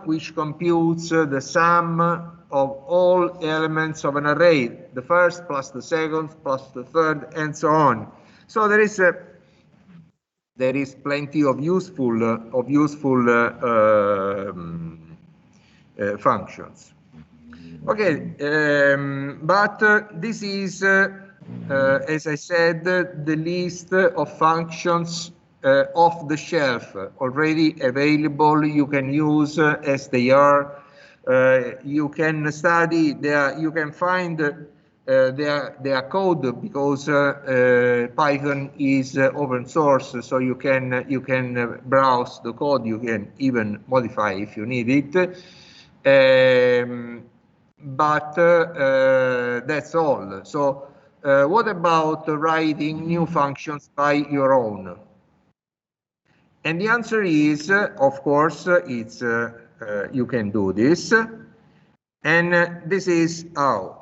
which computes the sum of all elements of an array, the first plus the second plus the third, and so on. So there is plenty of useful functions. Okay, but this is, as I said, the list of functions off the shelf, already available. You can use as they are. You can study you can find their code, because Python is open source, so you can browse the code. You can even modify if you need it. But that's all. So what about writing new functions by your own? And the answer is, of course, it's you can do this, and this is how.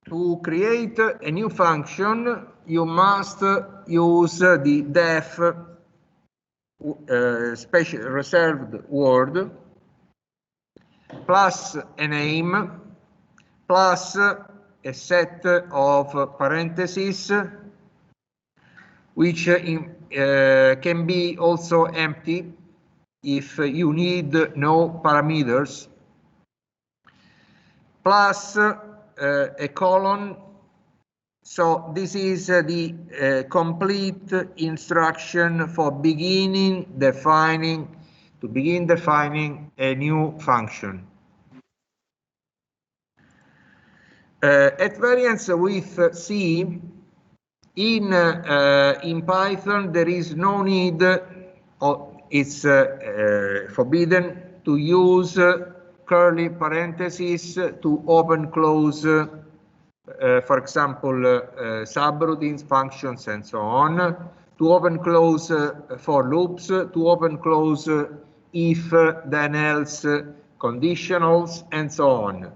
To create a new function, you must use the def special reserved word plus a name plus a set of parentheses, which can be also empty if you need no parameters, plus a colon. So this is the complete instruction for begin defining a new function. At variance with C, in Python there is no need, or it's forbidden to use curly parentheses to open close, for example, subroutines, functions, and so on, to open close for loops, to open close if then else conditionals, and so on.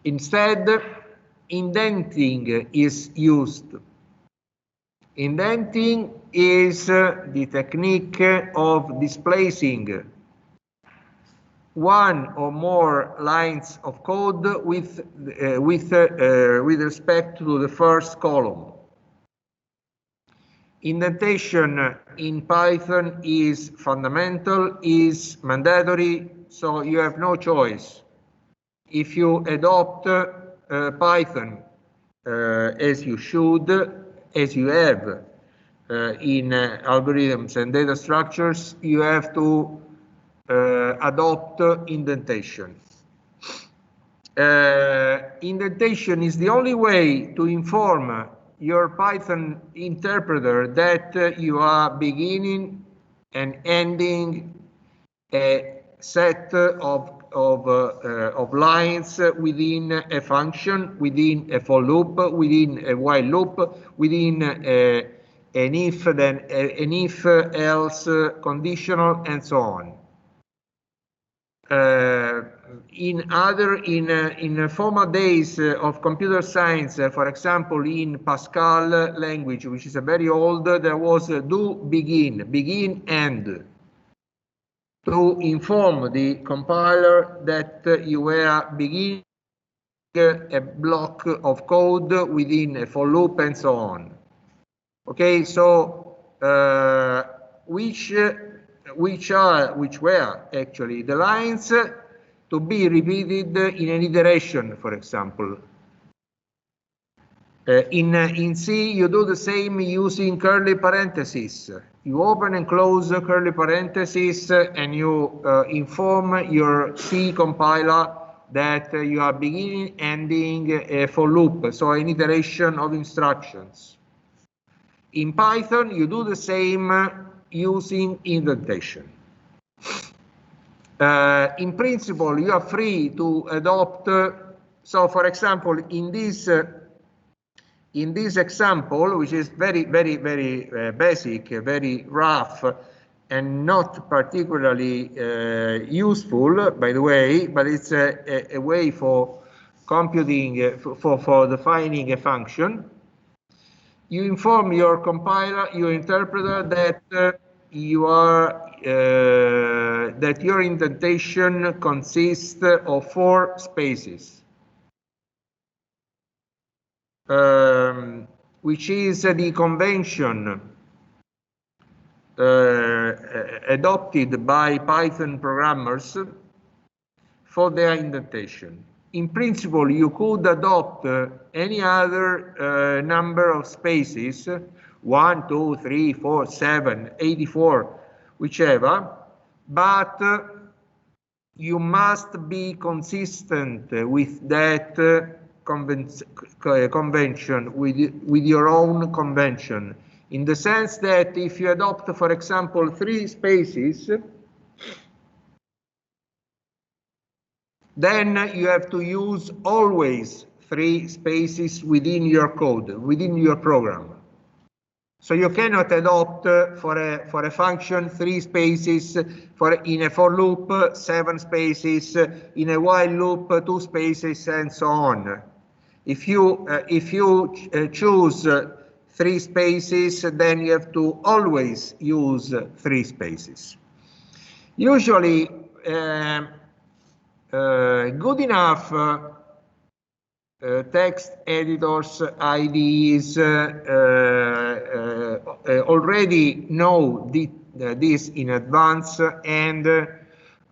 Instead, indenting is used. Indenting is the technique of displacing one or more lines of code with respect to the first column. Indentation in Python is fundamental, is mandatory, so you have no choice. If you adopt Python as you should, as you have in algorithms and data structures, you have to adopt indentation. Indentation is the only way to inform your Python interpreter that you are beginning and ending a set of lines within a function, within a for loop, within a while loop, within an if, then an if else conditional, and so on. In former days of computer science, for example, in Pascal language, which is a very old, there was do begin end, to inform the compiler that you were beginning a block of code within a for loop, and so on. Okay, so which were actually the lines to be repeated in an iteration, for example. In C, you do the same using curly parentheses. You open and close curly parentheses, and you inform your C compiler that you are beginning, ending a for loop, so an iteration of instructions. In Python, you do the same using indentation. In principle, you are free to adopt. So, for example, in this example, which is very basic, very rough, and not particularly useful, by the way, but it's a way for computing, for defining a function. you inform your compiler, your interpreter, that that your indentation consists of 4 spaces, which is the convention adopted by Python programmers for their indentation. In principle, you could adopt any other number of spaces, 1, 2, 3, 4, 7, 84, whichever, but you must be consistent with that convention, with your own convention, in the sense that if you adopt, for example, 3 spaces, then you have to use always 3 spaces within your code, within your program. So you cannot adopt for a function 3 spaces, in a for loop 7 spaces, in a while loop 2 spaces, and so on. If you choose 3 spaces, then you have to always use 3 spaces. Usually, good enough text editors, IDEs already know this in advance and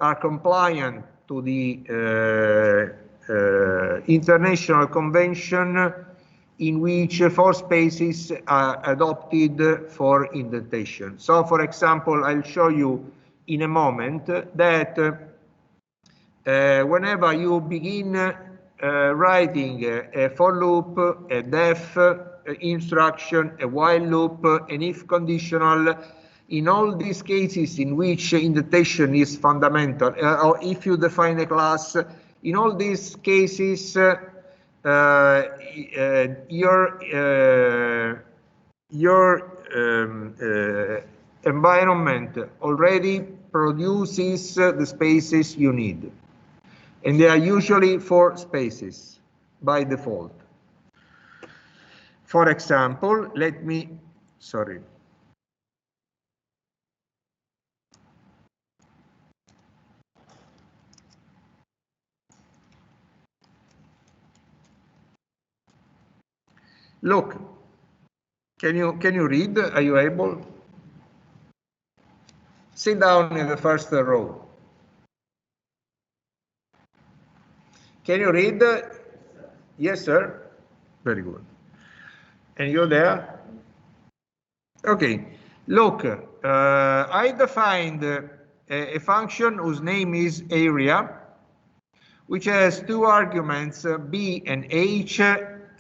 are compliant to the international convention in which 4 spaces are adopted for indentation. So, for example, I'll show you in a moment that whenever you begin writing a for loop, a def instruction, a while loop, an if conditional, in all these cases in which indentation is fundamental, or if you define a class, in all these cases, your environment already produces the spaces you need. And they are usually 4 spaces by default. For example, look, can you read? Are you able? Sit down in the first row. Can you read? Yes, sir. Very good. And you're there? Okay. Look, I defined a function whose name is area, which has 2 arguments, b and h.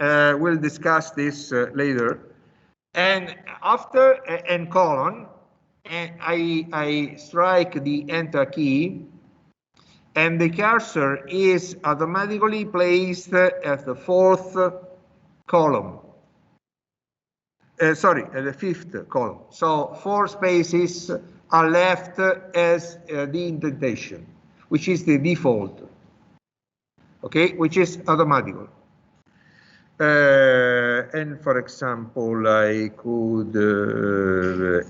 We'll discuss this later. And after and colon, and I strike the enter key, and the cursor is automatically placed at the 4th column. At the 5th column. So 4 spaces are left as the indentation, which is the default, okay, which is automatic. And for example, I could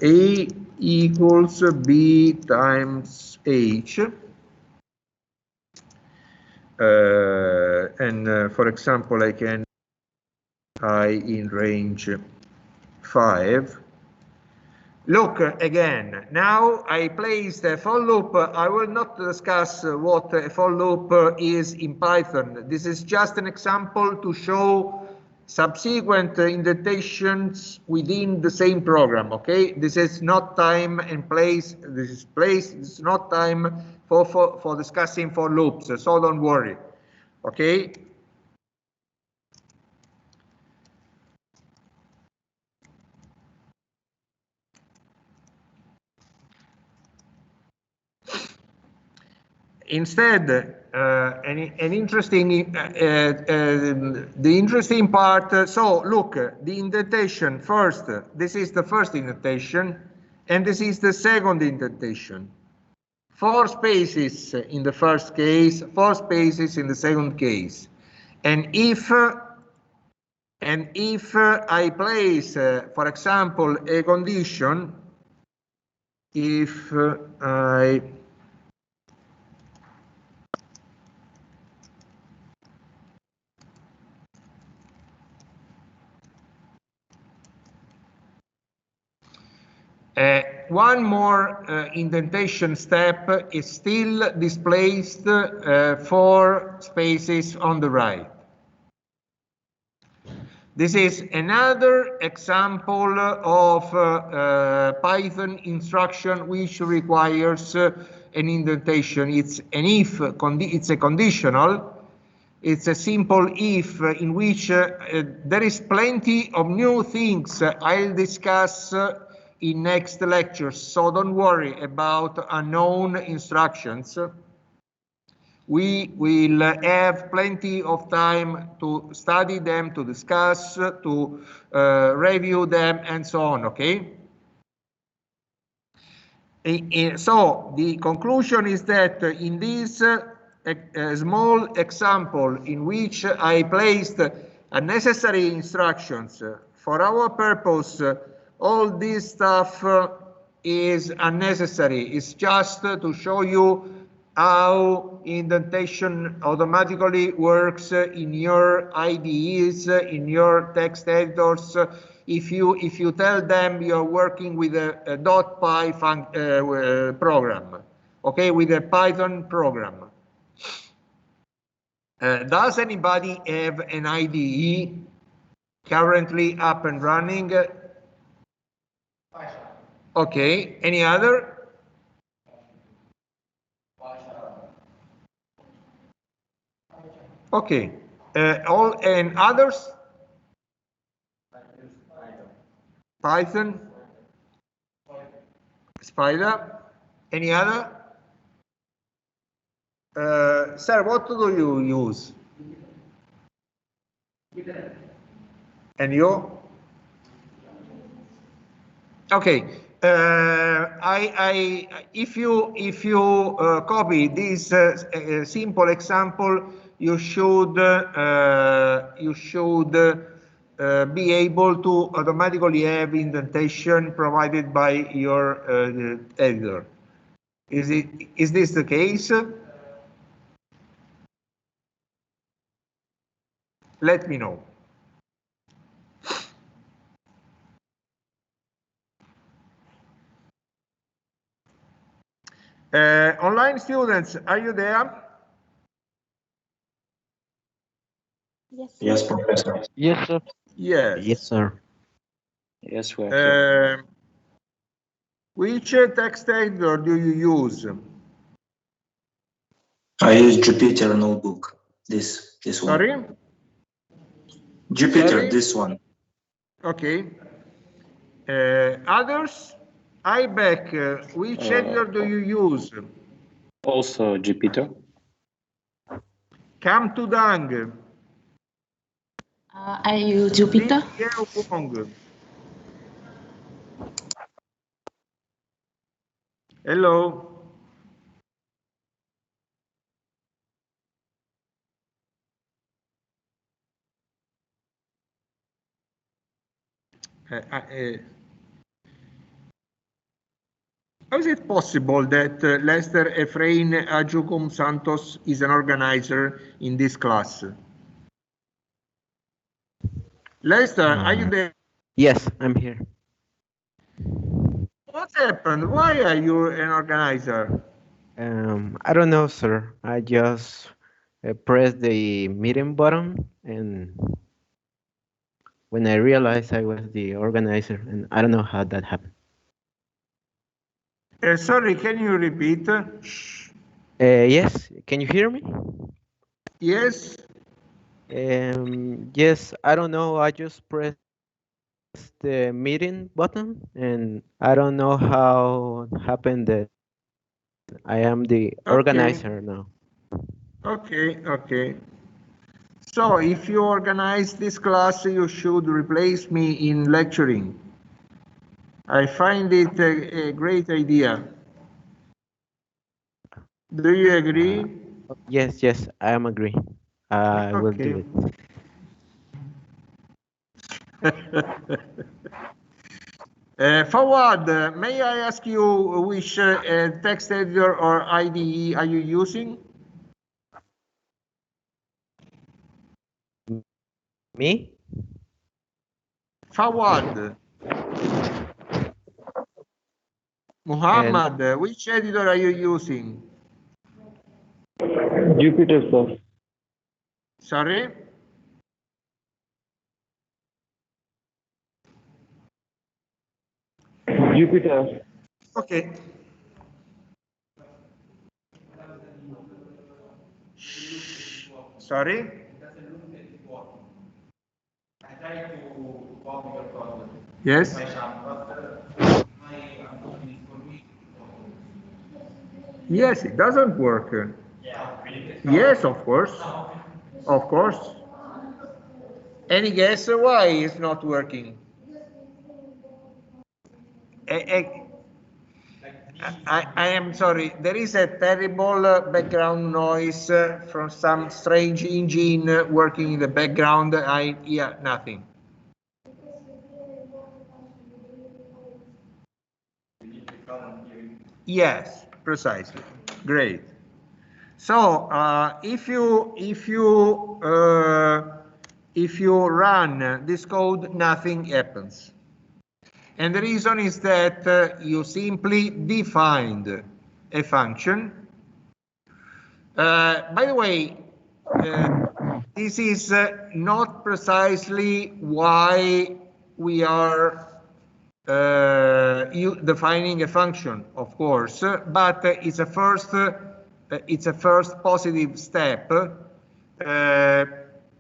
A equals B times H. For example, I can I in range 5. Look again. Now I placed a for loop. I will not discuss what a for loop is in Python. This is just an example to show subsequent indentations within the same program. Okay, this is not time and place. This is place. This is not time for discussing for loops. So don't worry. Okay. Instead, the interesting part. So look, the indentation first. This is the first indentation, and this is the second indentation. 4 spaces in the first case, 4 spaces in the second case, and if And if I place, for example, a condition, if I one more indentation step is still displaced 4 spaces on the right. This is another example of Python instruction which requires an indentation. It's an if, it's a conditional. It's a simple if in which there is plenty of new things I'll discuss in next lectures. So don't worry about unknown instructions. We will have plenty of time to study them, to discuss, to review them, and so on, okay? So the conclusion is that in this small example in which I placed unnecessary instructions, for our purpose, all this stuff is unnecessary. It's just to show you how indentation automatically works in your IDEs, in your text editors. If you tell them you're working with a .py program, okay, with a Python program. Does anybody have an IDE currently up and running? Okay, any other? Okay, all and others? Python? Spider? Any other? Sir, what do you use? And you? Okay. If you copy this simple example, you should be able to automatically have indentation provided by your editor. Is this the case? Let me know. Online students, are you there? Yes, sir. Yes, Professor. Yes, sir. Yes. Yes, sir. Yes, we are here. Which text editor do you use? I use Jupyter Notebook. This one. Sorry? Jupyter, Sorry? this one. Okay. Others? IBEC, which editor do you use? Also Jupyter. Come to Dang. I use Jupyter. Wong. Hello. How is it possible that Lester Efrain Giacomo Santos is an organizer in this class? Lester, are you there? Yes, I'm here. What happened? Why are you an organizer? I don't know, sir. I just pressed the meeting button, and when I realized I was the organizer, and I don't know how that happened. Sorry, can you repeat? Yes, can you hear me? Yes. Yes, I don't know. I just pressed the meeting button, and I don't know how happened that I am the organizer now. Okay. So if you organize this class, you should replace me in lecturing. I find it a great idea. Do you agree? Yes, I am agree. I will do it. Forward, may I ask you which text editor or IDE are you using? Me? Forward. Muhammad, which editor are you using? Jupyter, sir. Sorry? Jupyter. Okay. Sorry? Yes? Yes, it doesn't work. Yes, of course. Of course. Any guess why it's not working? I am sorry, there is a terrible background noise from some strange engine working in the background. I hear nothing. Yes, precisely. Great. So if you run this code, nothing happens. And the reason is that you simply defined a function. By the way, this is not precisely why we are defining a function, of course, but it's a first positive step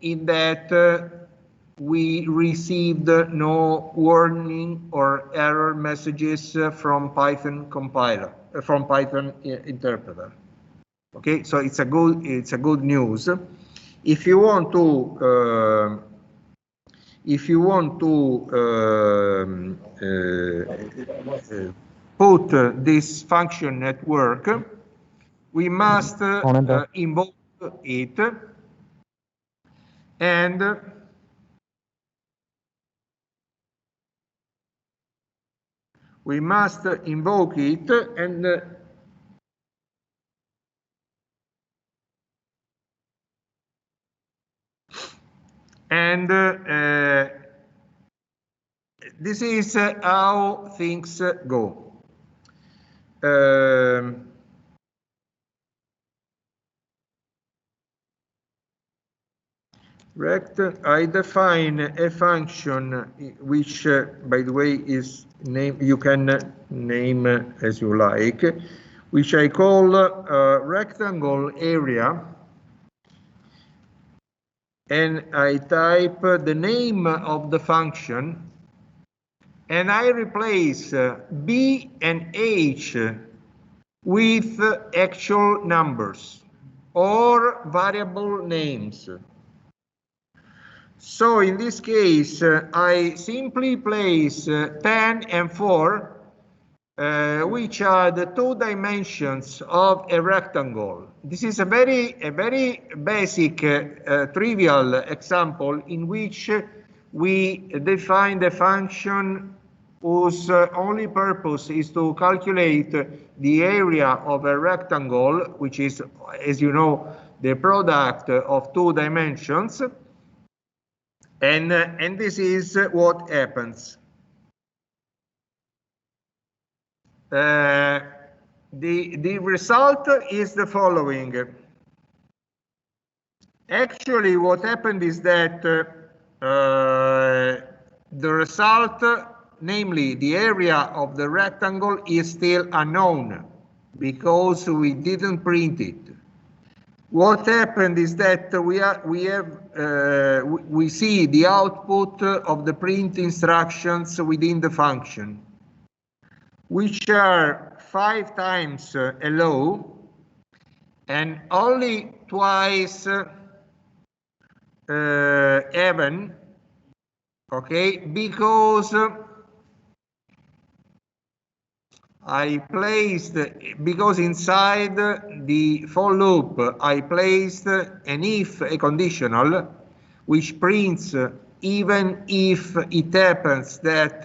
in that we received no warning or error messages from Python compiler, from Python interpreter. Okay, so it's a good news. If you want to put this function at work, we must invoke it, and we must invoke it, and this is how things go. I define a function which, by the way, is name. You can name as you like, which I call rectangle area, and I type the name of the function, and I replace B and H with actual numbers or variable names. So in this case, I simply place 10 and 4, which are the two dimensions of a rectangle. This is a very basic, trivial example in which we define the function whose only purpose is to calculate the area of a rectangle, which is, as you know, the product of two dimensions. And this is what happens. The result is the following. Actually, what happened is that the result, namely the area of the rectangle, is still unknown because we didn't print it. What happened is that we see the output of the print instructions within the function, which are 5 times hello and only twice even, okay, because because inside the for loop I placed an if, a conditional, which prints even if it happens that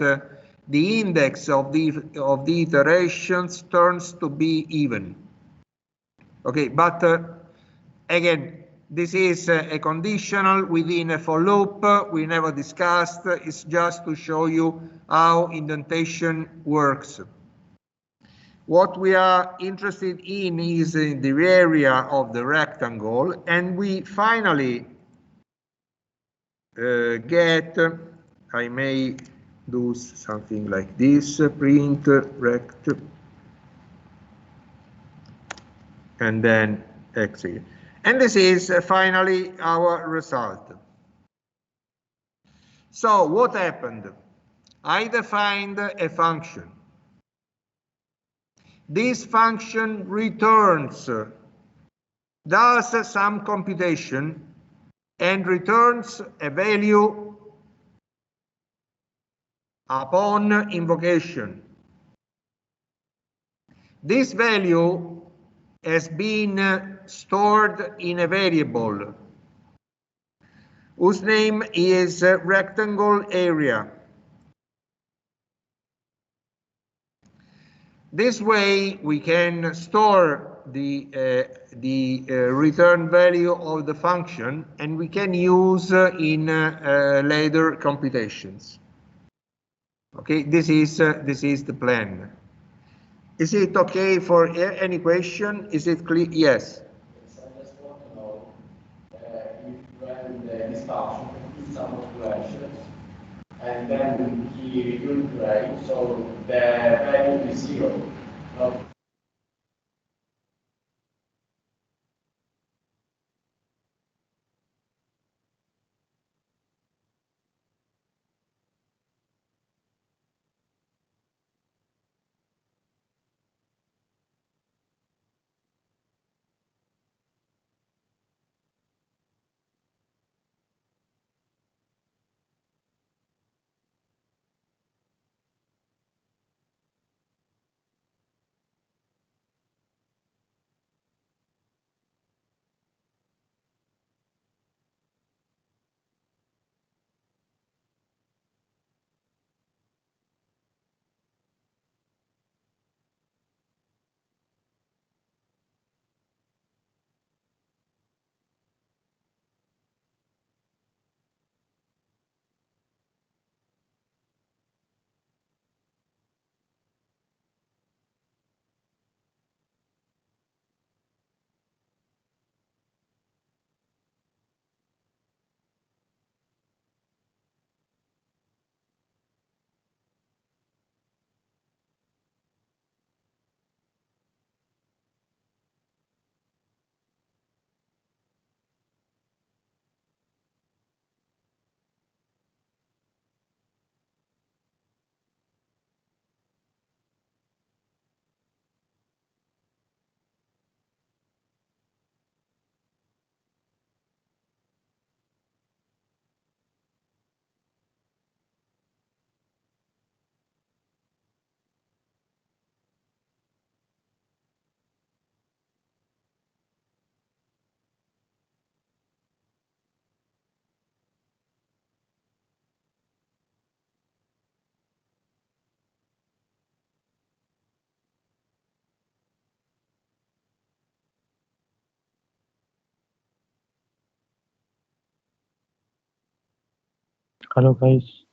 the index of the iterations turns to be even. Okay, but again, this is a conditional within a for loop. We never discussed. It's just to show you how indentation works. What we are interested in is in the area of the rectangle, and we finally get, I may do something like this, print rect, and then exit. And this is finally our result. So what happened? I defined a function. This function returns, does some computation, and returns a value upon invocation. This value has been stored in a variable whose name is rectangle area. This way we can store the return value of the function, and we can use in later computations. Okay, this is the plan. Is it okay for any question? Is it clear? Yes. I just want to know if when this function computes some operations and then he returns the value, so the value is zero. Not Hello guys.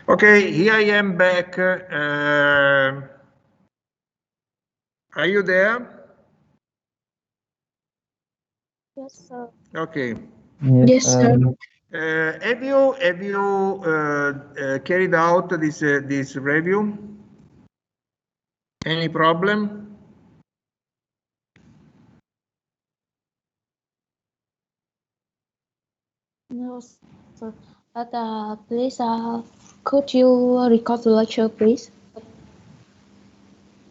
Okay, here I am back. Are you there? Yes, sir. Okay. Yes, sir. Have you carried out this review? Any problem? No, sir. But please, could you record the lecture, please?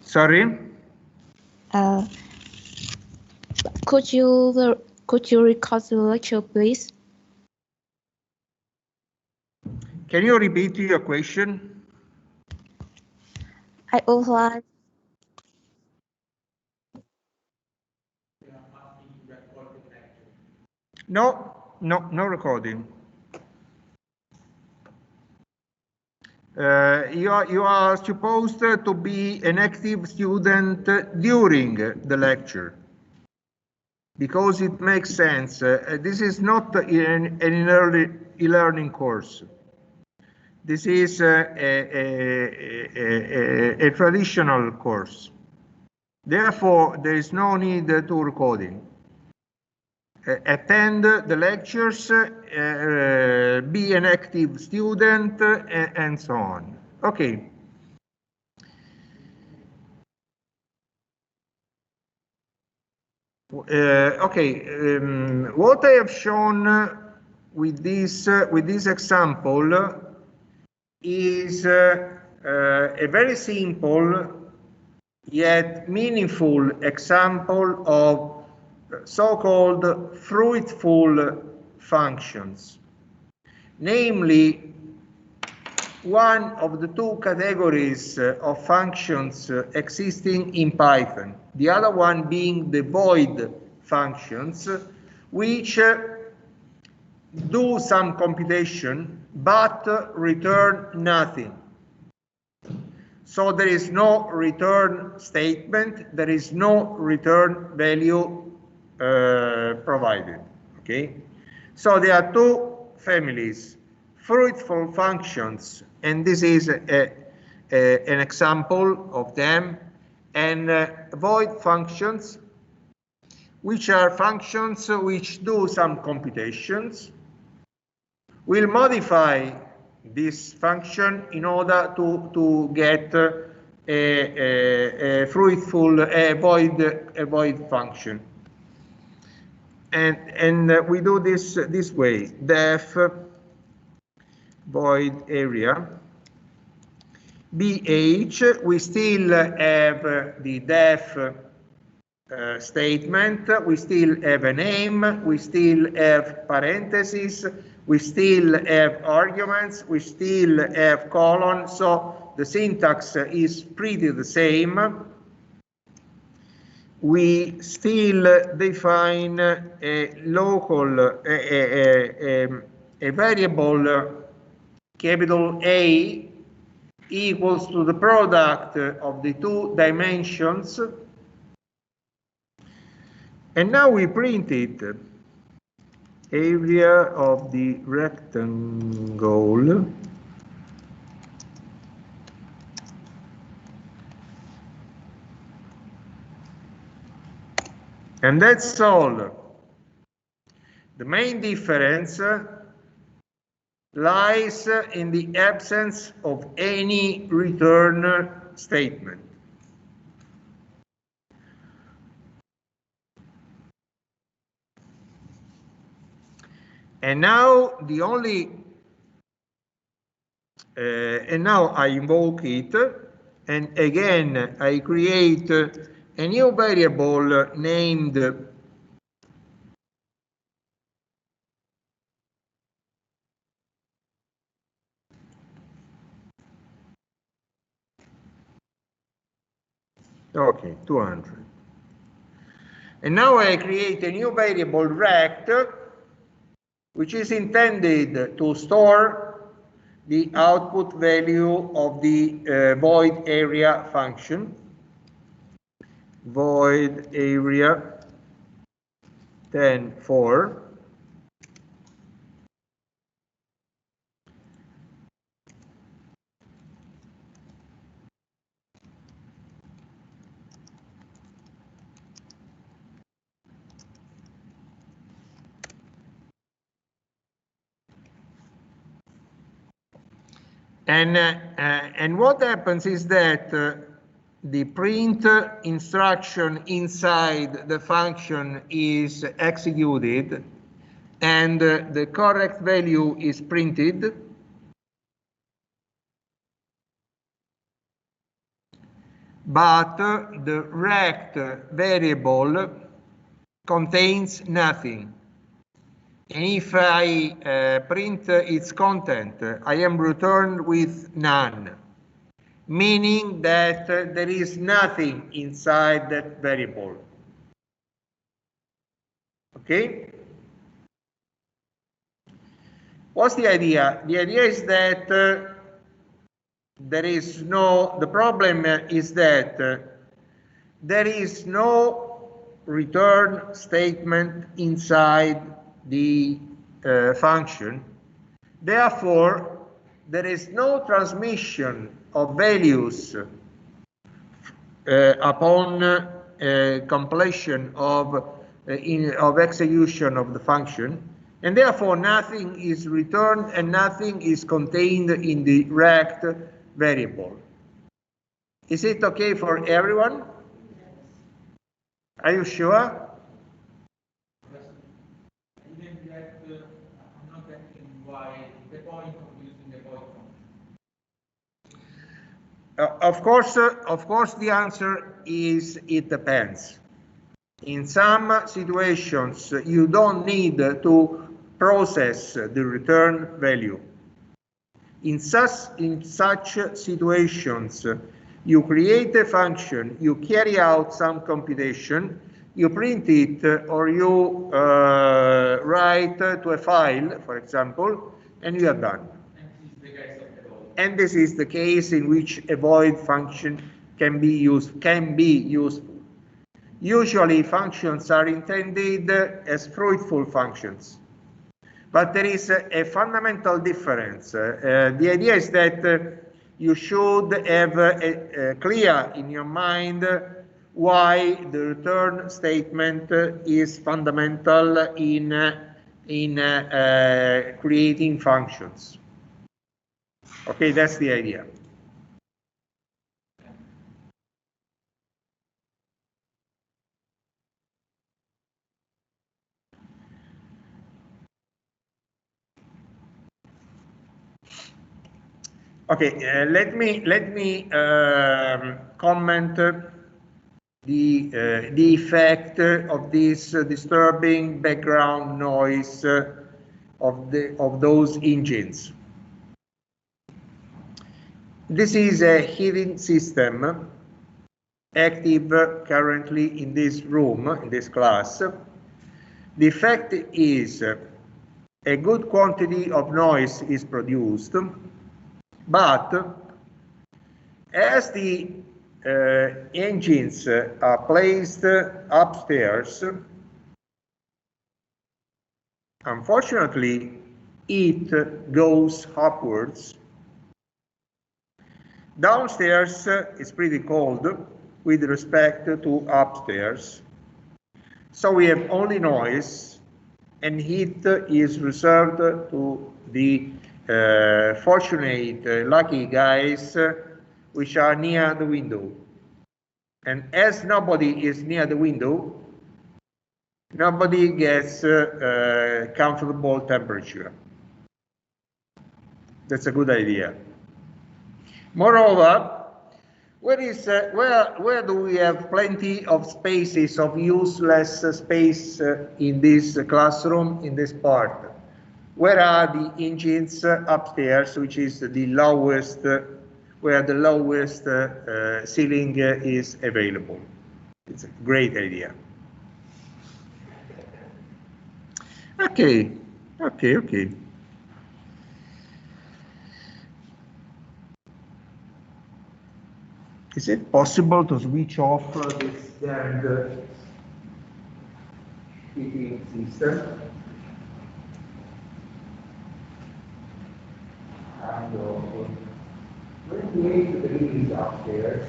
Sorry? Could you record the lecture, please? Can you repeat your question? I would like. No recording. You are supposed to be an active student during the lecture, because it makes sense. This is not an early e-learning course. This is a traditional course. Therefore, there is no need to recording. Attend the lectures, be an active student, and so on. Okay. What I have shown with this example is a very simple yet meaningful example of so-called fruitful functions, namely one of the two categories of functions existing in Python, the other one being the void functions, which do some computation but return nothing. So there is no return statement, there is no return value provided. Okay, so there are two families: fruitful functions, and this is an example of them, and void functions, which are functions which do some computations. We'll modify this function in order to get a fruitful, a void function. And we do this way: def void area bh. We still have the def statement, we still have a name, we still have parentheses, we still have arguments, we still have colon, so the syntax is pretty the same. We still define a local, a variable capital A equals to the product of the two dimensions. And now we print it. Area of the rectangle and that's all. The main difference lies in the absence of any return statement. And now the only, and now I invoke it, and again I create a new variable named okay, 200. And now I create a new variable rect, which is intended to store the output value of the void area function. Void area 10.4. And what happens is that the print instruction inside the function is executed, and the correct value is printed. But the rect variable contains nothing. And if I print its content, I am returned with none, meaning that there is nothing inside that variable. Okay? What's the idea? The idea is that the problem is that there is no return statement inside the function. Therefore, there is no transmission of values upon completion of execution of the function, and therefore nothing is returned and nothing is contained in the rect variable. Is it okay for everyone? Are you sure? Even that I'm not getting why the point of using the point function. Of course, the answer is it depends. In some situations, you don't need to process the return value. In such situations, you create a function, you carry out some computation, you print it, or you write to a file, for example, and you are done. And this is the case in which a void function can be useful. Usually, functions are intended as fruitful functions. But there is a fundamental difference. The idea is that you should have clear in your mind why the return statement is fundamental in creating functions. Okay, that's the idea. Okay, let me comment the effect of this disturbing background noise of those engines. This is a heating system active currently in this room, in this class. The effect is a good quantity of noise is produced, but as the engines are placed upstairs, unfortunately, it goes upwards. Downstairs is pretty cold with respect to upstairs. So we have only noise, and heat is reserved to the fortunate, lucky guys which are near the window. And as nobody is near the window, nobody gets comfortable temperature. That's a good idea. Moreover, where do we have plenty of spaces of useless space in this classroom, in this part? Where are the engines upstairs, which is the lowest, where the lowest ceiling is available? It's a great idea. Okay. Is it possible to switch off this damned heating system? And 28 degrees upstairs.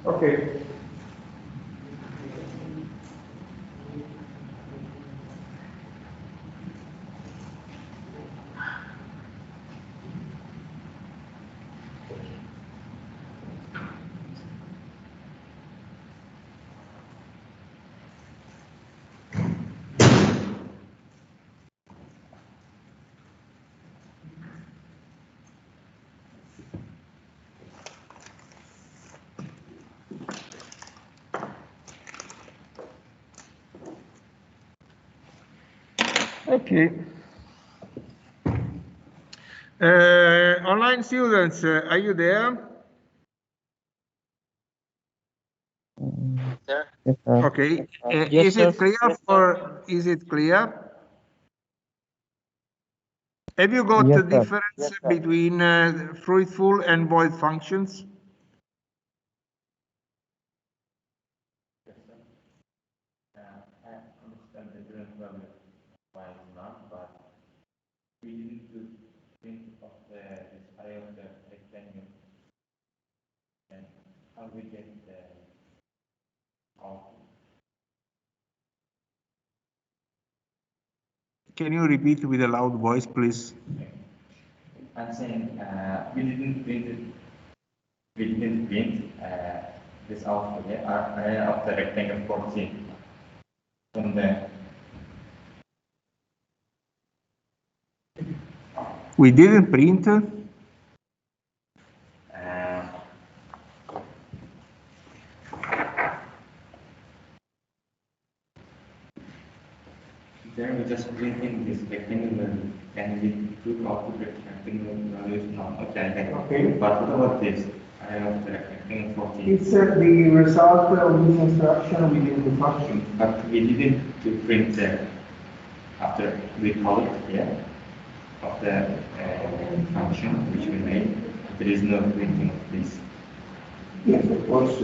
Okay. Okay. Online students, are you there? Yes, sir. Okay. Yes, Is it sir. clear or is it clear? Have you got Yes, the sir. difference between fruitful and void functions? We need to think of this array of the rectangle and how we get the output. Can you repeat with a loud voice, please? I'm saying we didn't print this output yet, array of the rectangle 14 from the. We didn't print. Then we just bring in this rectangle and we took output rectangle values not okay. Okay. But what about this? I have the rectangle 14. It's the result of this instruction within the function. But we didn't print after we call it here of the function which we made. There is no printing of this. Yes, of course.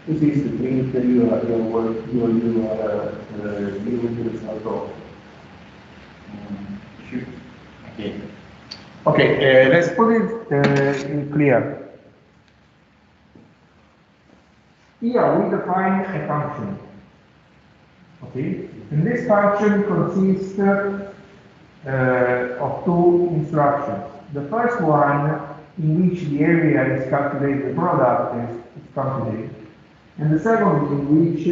This is the print that you are giving the result of. Okay. Okay, let's put it clear. Here we define a function. Okay, and this function consists of two instructions. The first one, in which the area is calculated, the product is calculated, and the second in which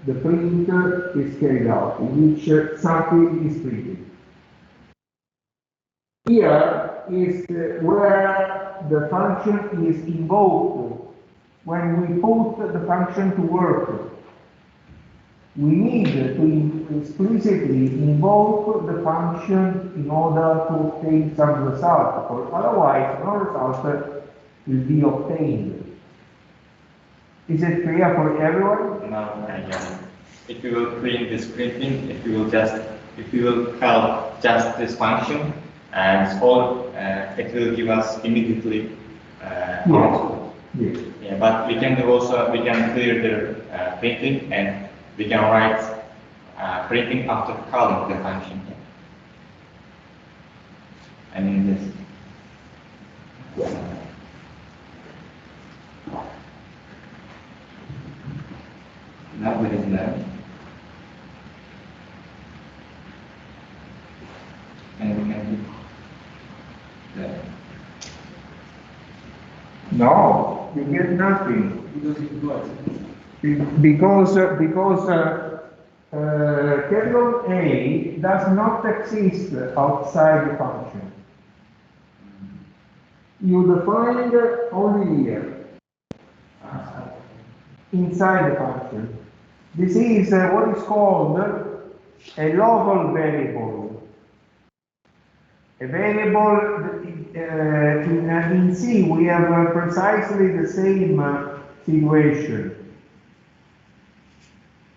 the print is carried out, in which something is printed. Here is where the function is invoked. When we put the function to work, we need to explicitly invoke the function in order to obtain some result, or otherwise no result will be obtained. Is it clear for everyone? No, if you will print this printing, if you will call just this function, and all it will give us immediately output. Yes. Yeah, but we can clear the printing and we can write printing after calling the function. I mean this. Now it is there. And we can do that. No, you get nothing. Because it was. Because kernel A does not exist outside the function. You define only here, inside the function. This is what is called a local variable. A variable in C, we have precisely the same situation.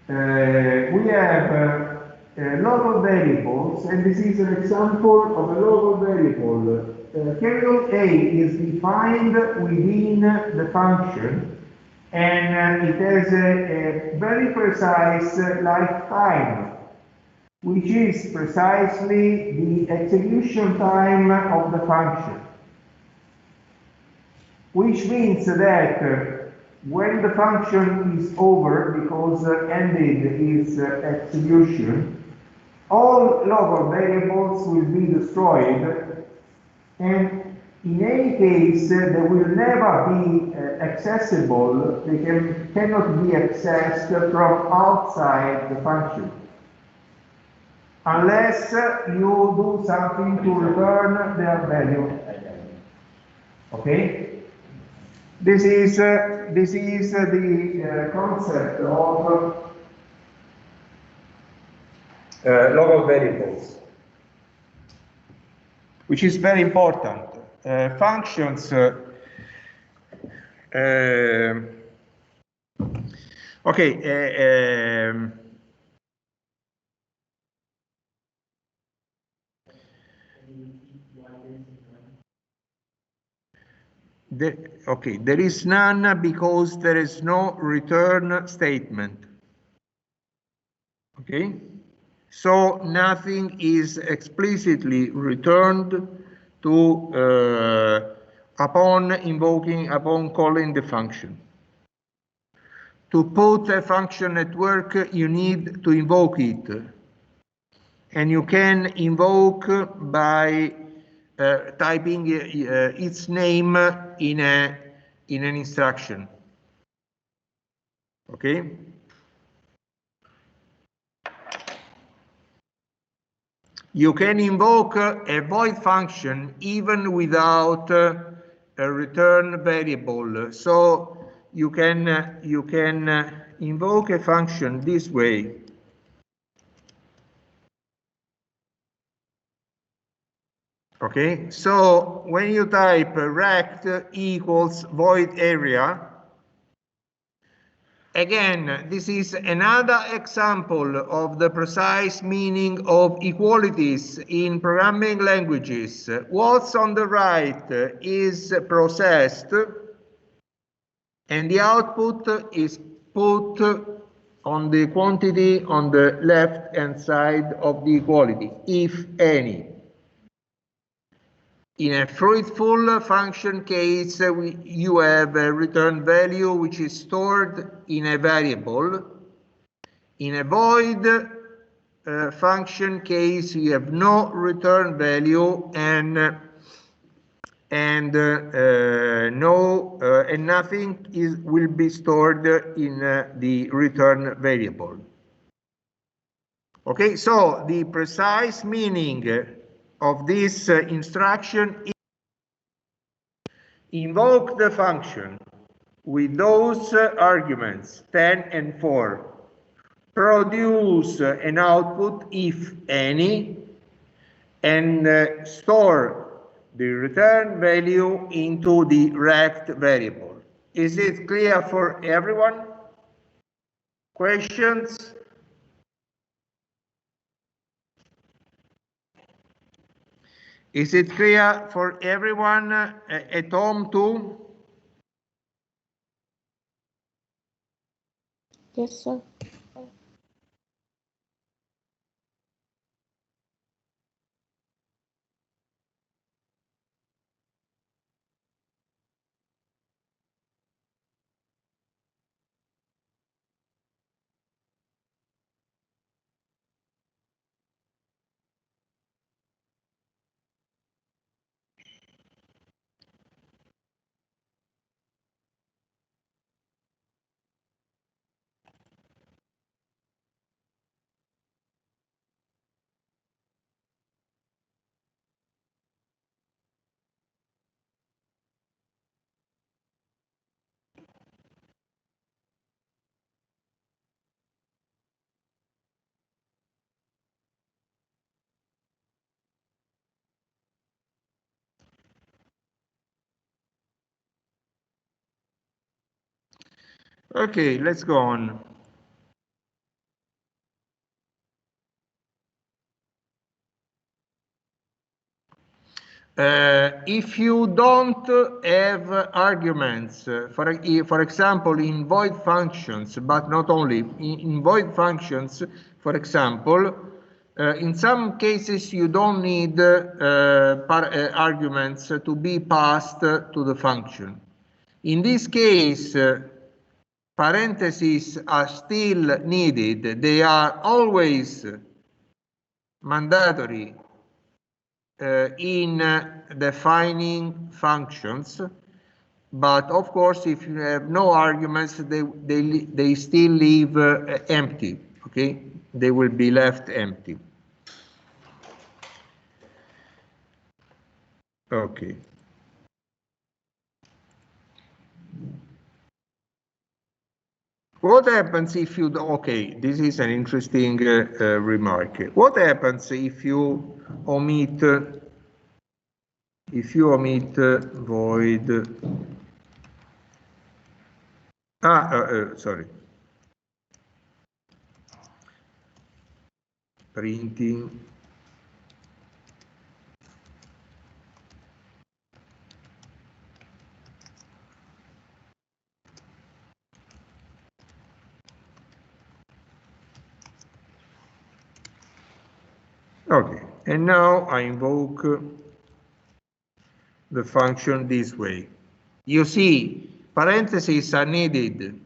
We have local variables, and this is an example of a local variable. Kernel A is defined within the function, and it has a very precise lifetime, which is precisely the execution time of the function. Which means that when the function is over, because ended its execution, all local variables will be destroyed, and in any case, they will never be accessible. They cannot be accessed from outside the function, unless you do something to return their value. Okay? This is the concept of local variables, which is very important. Functions. Okay. There is none because there is no return statement. Okay, so nothing is explicitly returned to upon calling the function. To put a function at work, you need to invoke it, and you can invoke by typing its name in an instruction. Okay. You can invoke a void function even without a return variable. So you can invoke a function this way. Okay, so when you type rect equals void area, again, this is another example of the precise meaning of equalities in programming languages. What's on the right is processed, and the output is put on the quantity on the left-hand side of the equality, if any. In a fruitful function case, you have a return value which is stored in a variable. In a void function case, you have no return value and nothing will be stored in the return variable. Okay, so the precise meaning of this instruction is invoke the function with those arguments 10 and 4. Produce an output, if any, and store the return value into the rect variable. Is it clear for everyone? Questions? Is it clear for everyone at home too? Yes, sir. Okay, let's go on. If you don't have arguments, for example, in void functions, but not only, in void functions, for example, in some cases you don't need arguments to be passed to the function. In this case, parentheses are still needed. They are always mandatory in defining functions, but of course, if you have no arguments, they still leave empty. Okay, they will be left empty. Okay. What happens if you, okay, this is an interesting remark. What happens if you omit void, sorry, printing okay, and now I invoke the function this way. You see, parentheses are needed.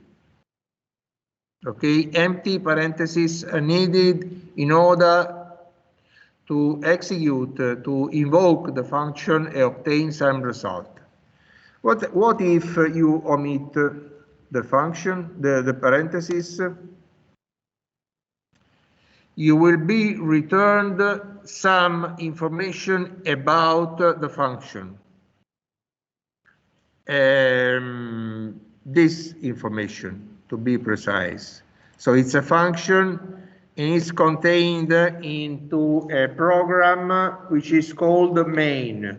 Okay, empty parentheses are needed in order to execute, to invoke the function and obtain some result. What if you omit the function, the parentheses? You will be returned some information about the function. This information, to be precise. So it's a function and it's contained into a program which is called main,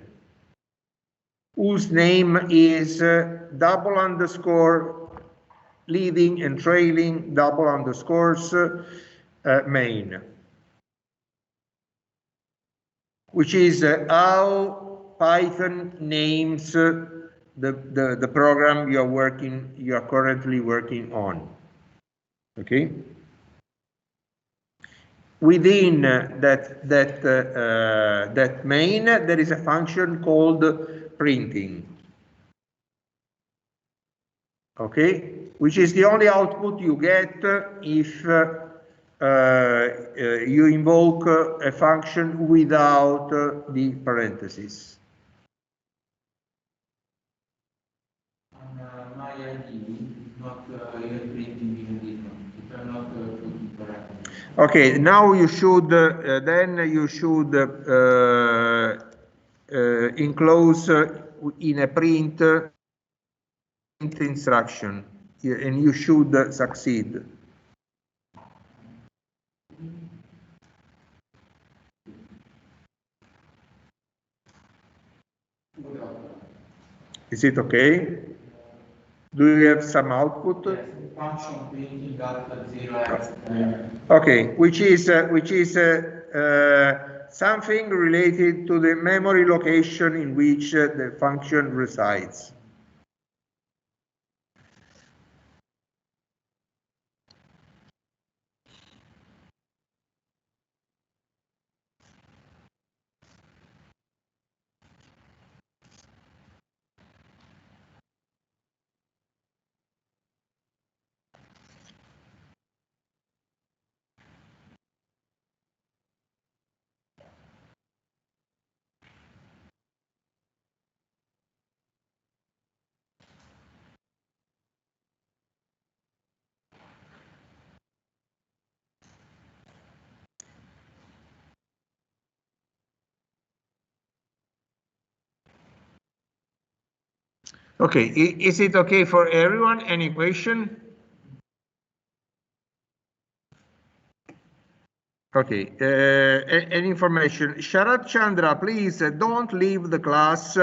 whose name is double underscore leading and trailing double underscores main, which is how Python names the program you are currently working on. Okay. Within that main, there is a function called printing. Okay, which is the only output you get if you invoke a function without the parentheses. On my ID, not printing in this one. If I'm not putting parentheses. Okay, now you should enclose in a print instruction, and you should succeed. Is it okay? Do you have some output? Yes, function printing at 0x. Okay, which is something related to the memory location in which the function resides. Okay, is it okay for everyone? Any question? Okay, any information? Sharat Chandra, please don't leave the class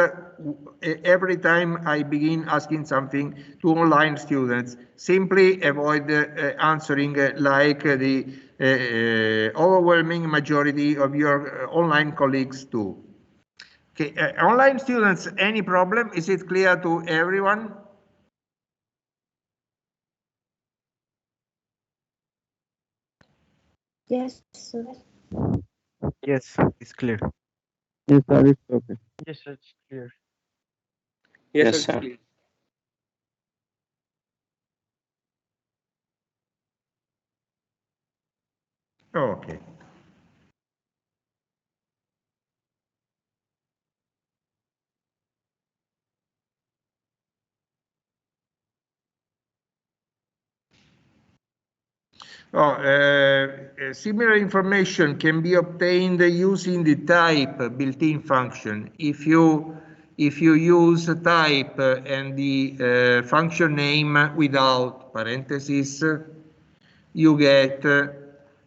every time I begin asking something to online students. Simply avoid answering like the overwhelming majority of your online colleagues do. Okay, online students, any problem? Is it clear to everyone? Yes, sir. Yes, it's clear. Yes, sir, it's okay. Yes, it's clear. Yes, sir. Okay. Similar information can be obtained using the type built-in function. If you use type and the function name without parentheses, you get.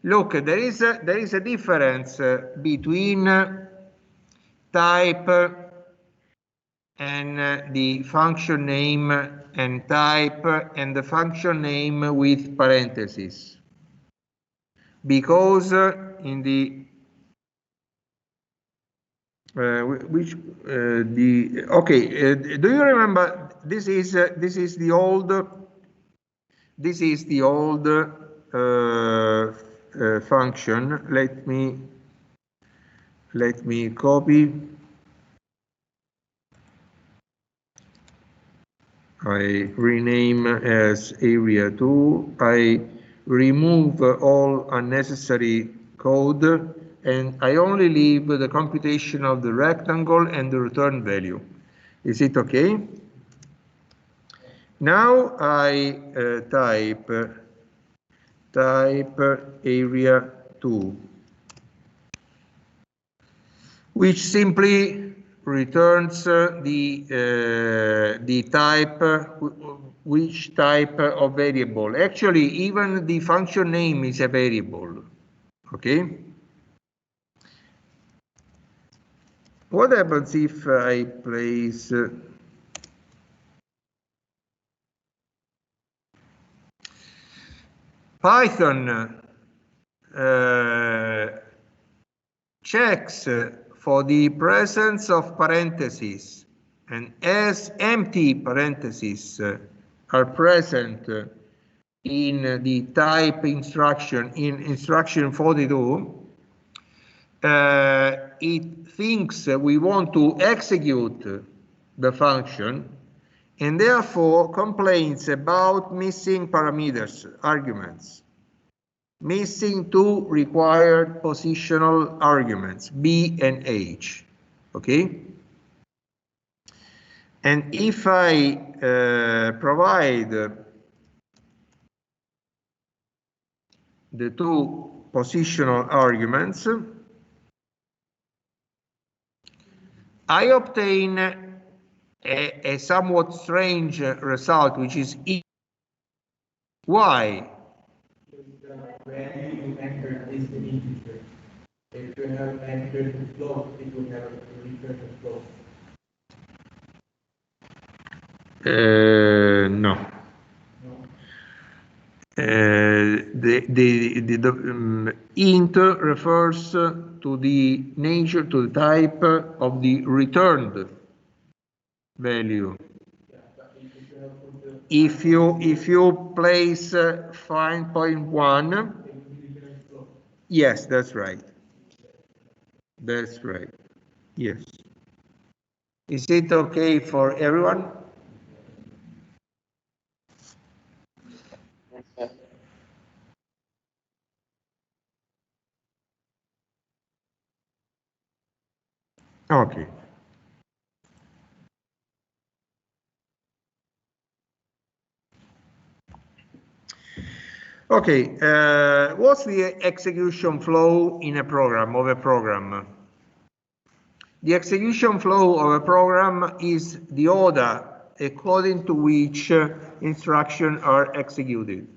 Look, there is a difference between type and the function name and type and the function name with parentheses. Because in the do you remember this is the old function. Let me copy. I rename as area 2. I remove all unnecessary code, and I only leave the computation of the rectangle and the return value. Is it okay? Now I type area 2, which simply returns the type, which type of variable. Actually, even the function name is a variable. Okay. What happens if I place Python checks for the presence of parentheses, and as empty parentheses are present in the type instruction in instruction 42, it thinks we want to execute the function and therefore complains about missing parameters, arguments. Missing two required positional arguments, B and H, okay? And if I provide the two positional arguments, I obtain a somewhat strange result, which is E. Why? When you enter this integer, if you have entered the float, it will have returned the float. No. The int refers to the nature, to the type of the returned value. If you place find point 1, yes, that's right. That's right. Yes. Is it okay for everyone? Okay. Okay, what's the execution flow in a program, of a program? The execution flow of a program is the order according to which instructions are executed.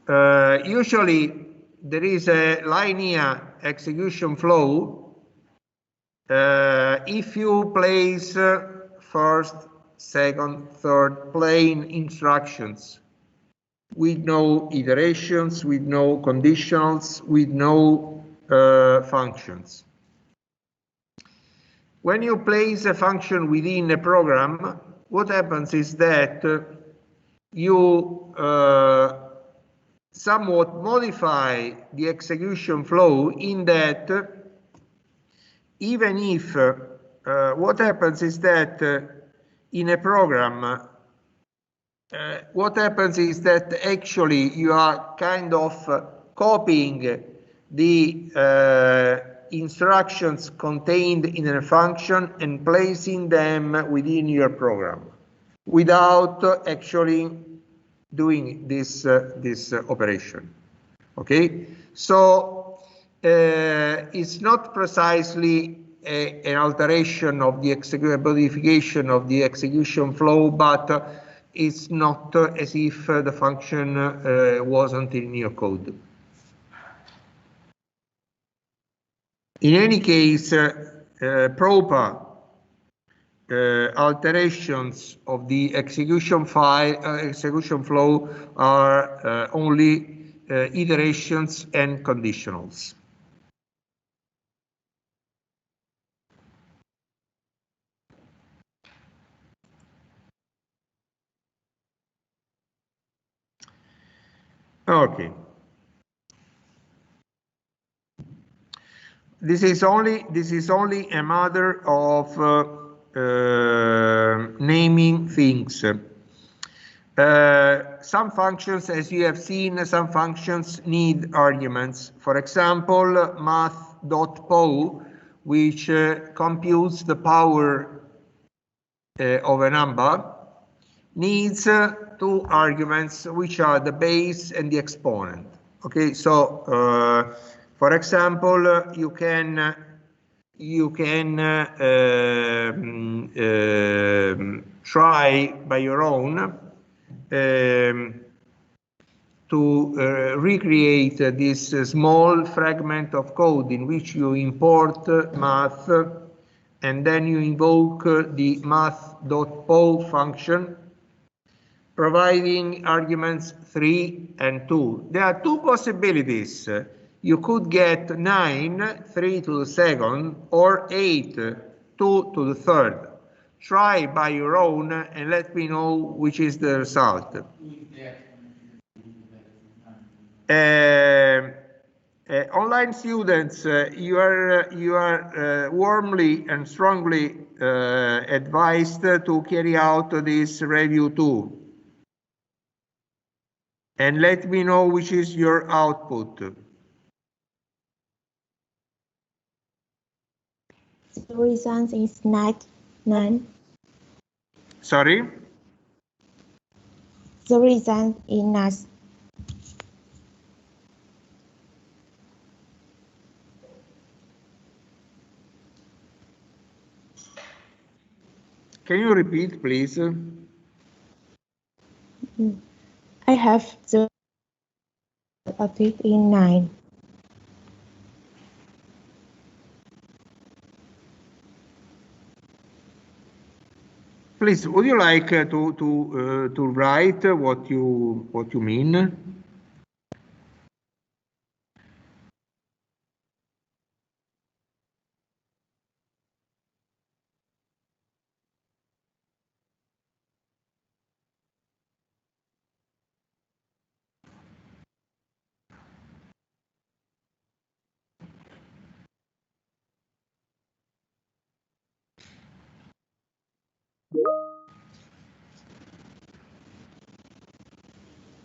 Usually, there is a linear execution flow if you place first, second, third plain instructions with no iterations, with no conditionals, with no functions. When you place a function within a program, what happens is that you somewhat modify the execution flow in that even if what happens is that in a program what happens is that actually you are kind of copying the instructions contained in a function and placing them within your program without actually doing this operation. Okay, so it's not precisely an alteration of the modification of the execution flow, but it's not as if the function wasn't in your code. In any case, proper alterations of the execution flow are only iterations and conditionals. Okay. This is only a matter of naming things. Some functions, as you have seen, some functions need arguments. For example, math.pow, which computes the power of a number, needs two arguments, which are the base and the exponent. Okay, so for example, you can try by your own to recreate this small fragment of code in which you import math and then you invoke the math.pow function, providing arguments 3 and 2. There are two possibilities. You could get 9, 3 to the second, or 8, 2 to the third. Try by your own and let me know which is the result. Online students, you are warmly and strongly advised to carry out this review too. And let me know which is your output. The result is 9. Sorry? The result is 9. Can you repeat, please? I have the output in 9. Please, would you like to write what you mean?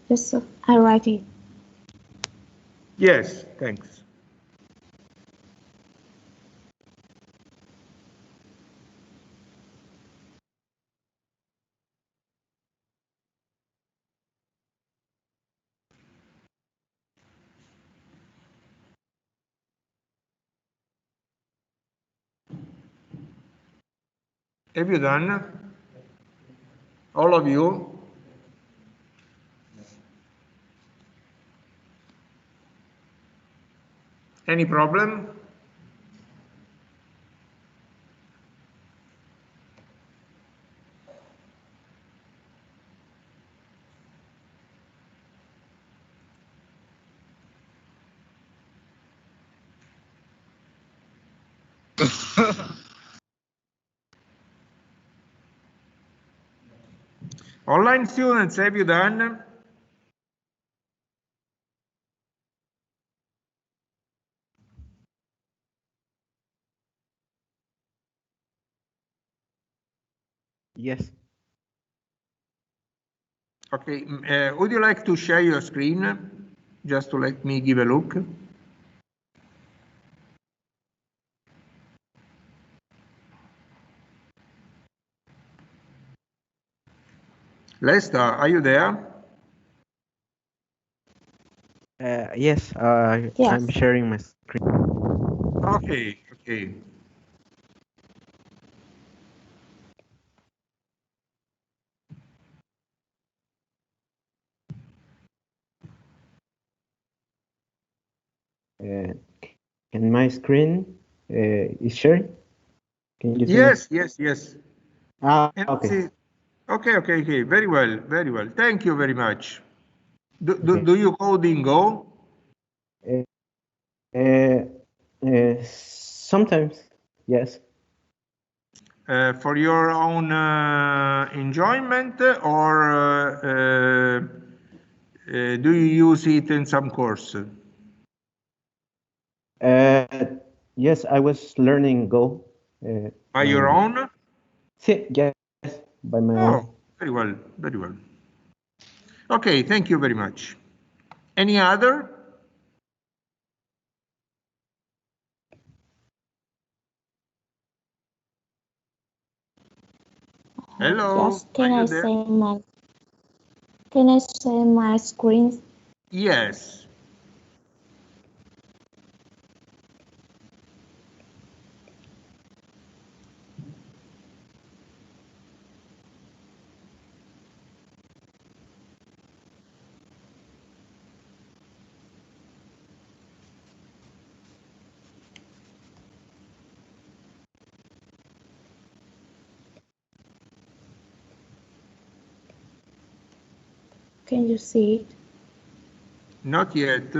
Yes, sir. I write it. Yes, thanks. Have you done? All of you? Any problem? Online students, have you done? Yes. Okay, would you like to share your screen? just to let me give a look. Lester, are you there? Yes, Yes. I'm sharing my screen. Okay, okay. Can my screen is sharing? Can you see Yes, yes, yes. And okay. okay, okay, okay. Very well, very well. Thank you very much. Okay. Do you code in Go? Sometimes, yes. For your own enjoyment, or do you use it in some course? Yes, I was learning Go. By your own? Yes, by my own. Oh, very well, very well. Okay, thank you very much. Any other? Hello, Yes, can are you I there? share my screen? Yes. Can you see it? Not yet.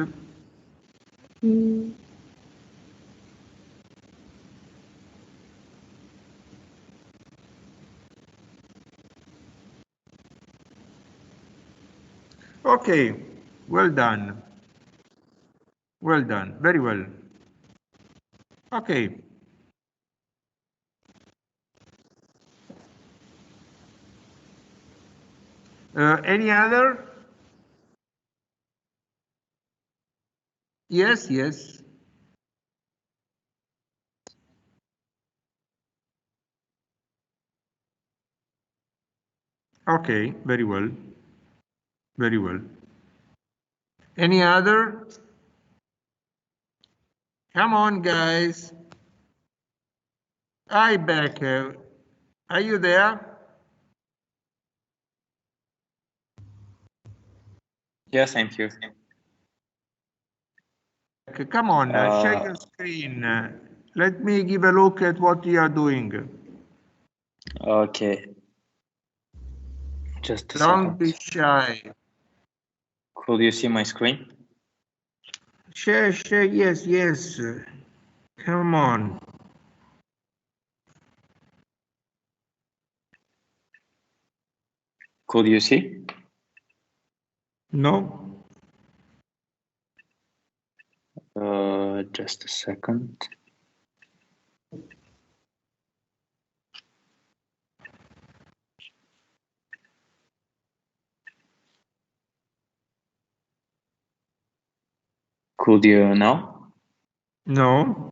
Mm. Okay, well done. Well done, very well. Okay. Any other? Yes, yes. Okay, very well. Very well. Any other? Come on, guys. Hi, Beck. Are you there? Yes, I'm here. Come on, share your screen. Let me give a look at what you are doing. Okay. Just a Don't be second. shy. Could you see my screen? Share, share, yes, yes. Come on. Could you see? No? Just a second. Could you now? No?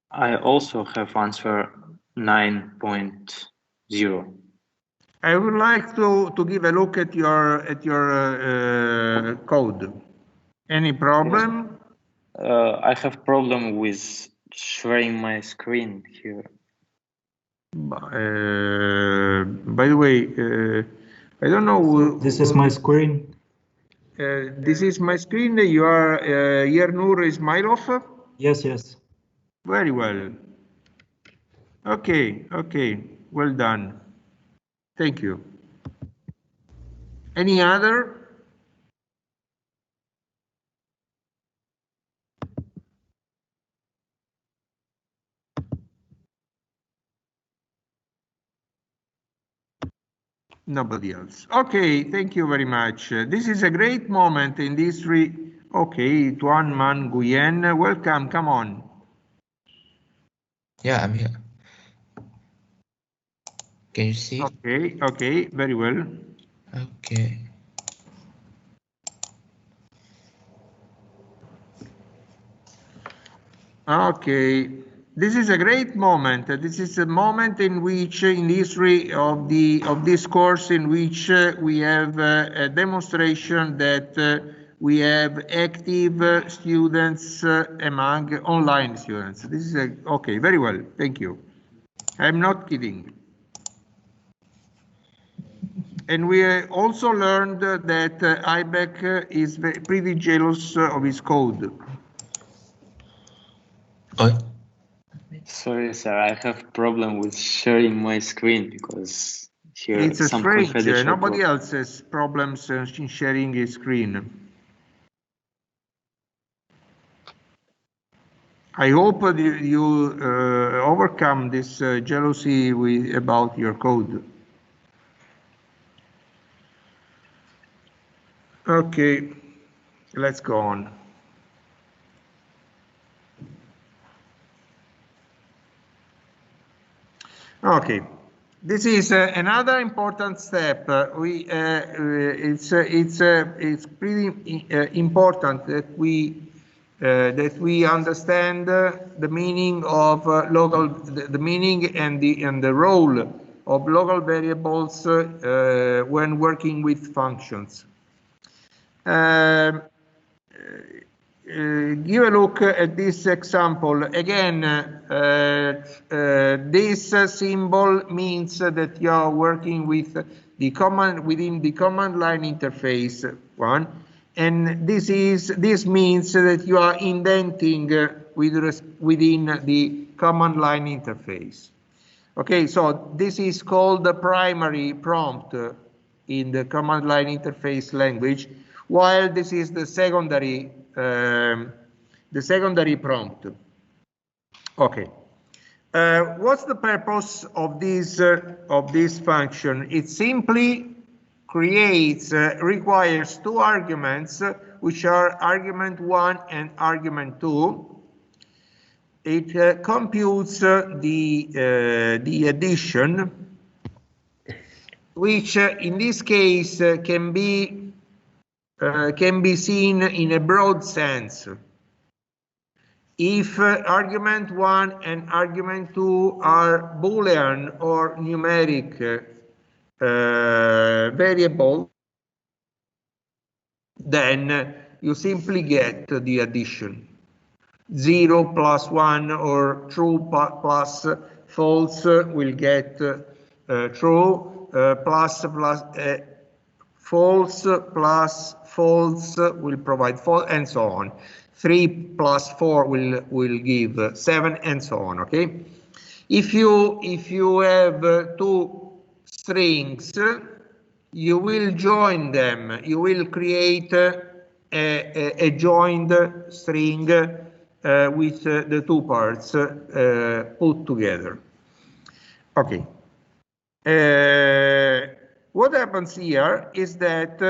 I also have answer 9.0. I would like to give a look at your code. Any problem? I have problem with sharing my screen here. By the way, I don't know. This is my screen. This is my screen. You are Yernur Ismailov? Yes, yes. Very well. Okay, okay. Well done. Thank you. Any other? Nobody else. Okay, thank you very much. This is a great moment in this Okay, Tuan Man Nguyen, welcome, come on. Yeah, I'm here. Can you see? Okay, very well. Okay. Okay, this is a great moment. This is a moment in which, in the history of this course, in which we have a demonstration that we have active students among online students. This is okay, very well. Thank you. I'm not kidding. And we also learned that IBEC is pretty jealous of his code. Oh. Sorry, sir. I have problem with sharing my screen because here It's some strange. confidential Nobody else has problems in sharing his screen. I hope you overcome this jealousy about your code. Okay, let's go on. Okay, this is another important step. It's pretty important that we understand the meaning of the meaning and the role of local variables when working with functions. Give a look at this example. Again, this symbol means that you are working with the within the command line interface one, and this means that you are indenting within the command line interface. Okay, so this is called the primary prompt in the command line interface language, while this is the secondary prompt. Okay. What's the purpose of this function? It simply requires two arguments, which are argument 1 and argument 2. It computes the addition, which in this case can be seen in a broad sense. If argument 1 and argument 2 are Boolean or numeric variable, then you simply get the addition. 0 plus 1 or true plus false will get true, false plus false will provide false, and so on. 3 plus 4 will give 7, and so on. Okay, if you have two strings, you will join them. You will create a joined string with the two parts put together. Okay. What happens here is that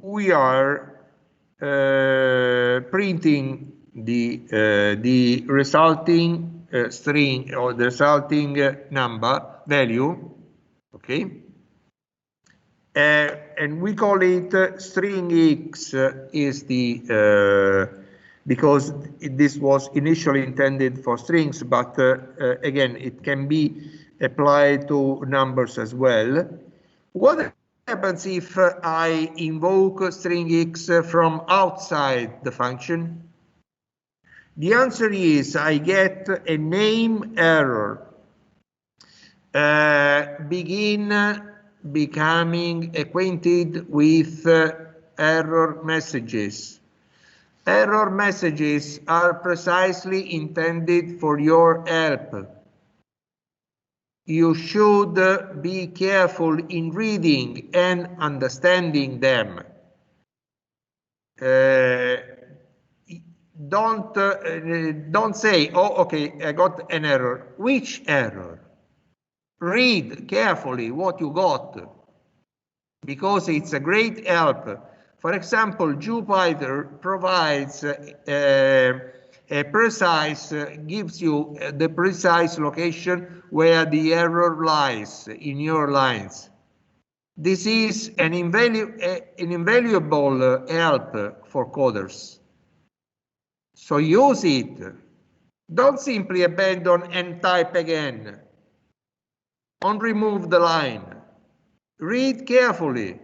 we are printing the resulting string or the resulting value. Okay. And we call it string X is the because this was initially intended for strings, but again, it can be applied to numbers as well. What happens if I invoke string X from outside the function? The answer is I get a name error. Begin becoming acquainted with error messages. Error messages are precisely intended for your help. You should be careful in reading and understanding them. Don't say, oh, okay, I got an error. Which error? Read carefully what you got. because it's a great help. For example, Jupyter provides a precise, gives you the precise location where the error lies in your lines. This is an invaluable help for coders. So use it. Don't simply abandon and type again. Don't remove the line. Read carefully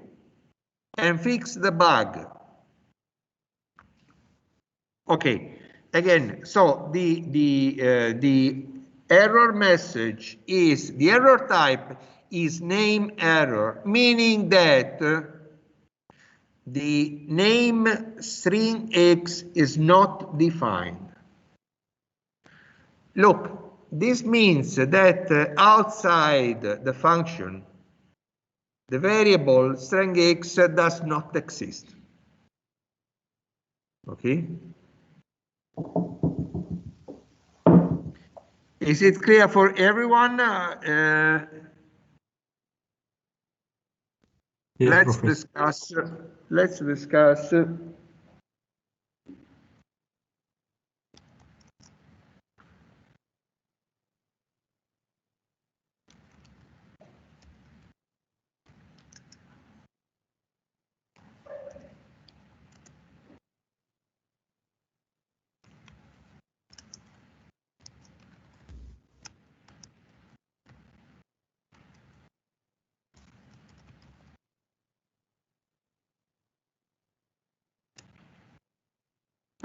and fix the bug. Okay, again, so the error message is, the error type is name error, meaning that the name string X is not defined. Look, this means that outside the function, the variable string X does not exist. Okay? Is it clear for everyone? Yes, Let's Professor. discuss.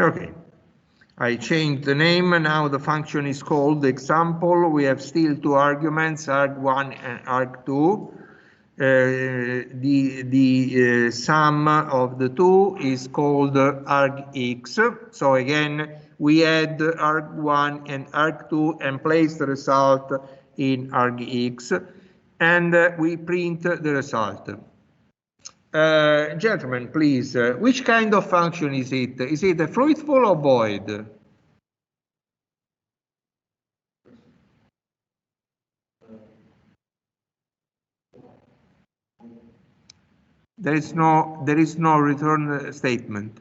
Okay, I changed the name and now the function is called example. We have still two arguments, arg1 and arg2. The sum of the two is called argx. So again, we add arg1 and arg2 and place the result in argx, and we print the result. Gentlemen, please, which kind of function is it? Is it a fruitful or void? There is no return statement,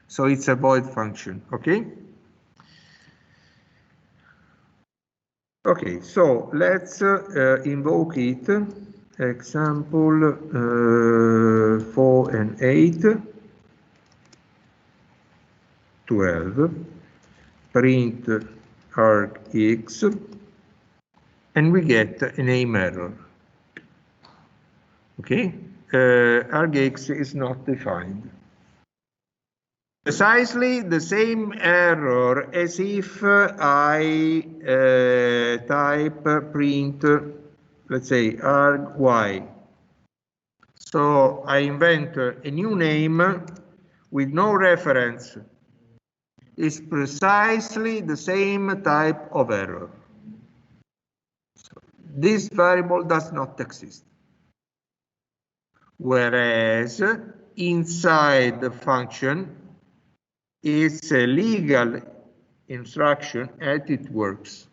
so it's a void function. Okay. Okay, so let's invoke it. Example 4 and 8. 12, print argx, and we get a name error. Okay, argx is not defined. Precisely the same error as if I type print, let's say argy. So I invent a new name with no reference. Is precisely the same type of error. So this variable does not exist. Whereas inside the function, it's a legal instruction and it works.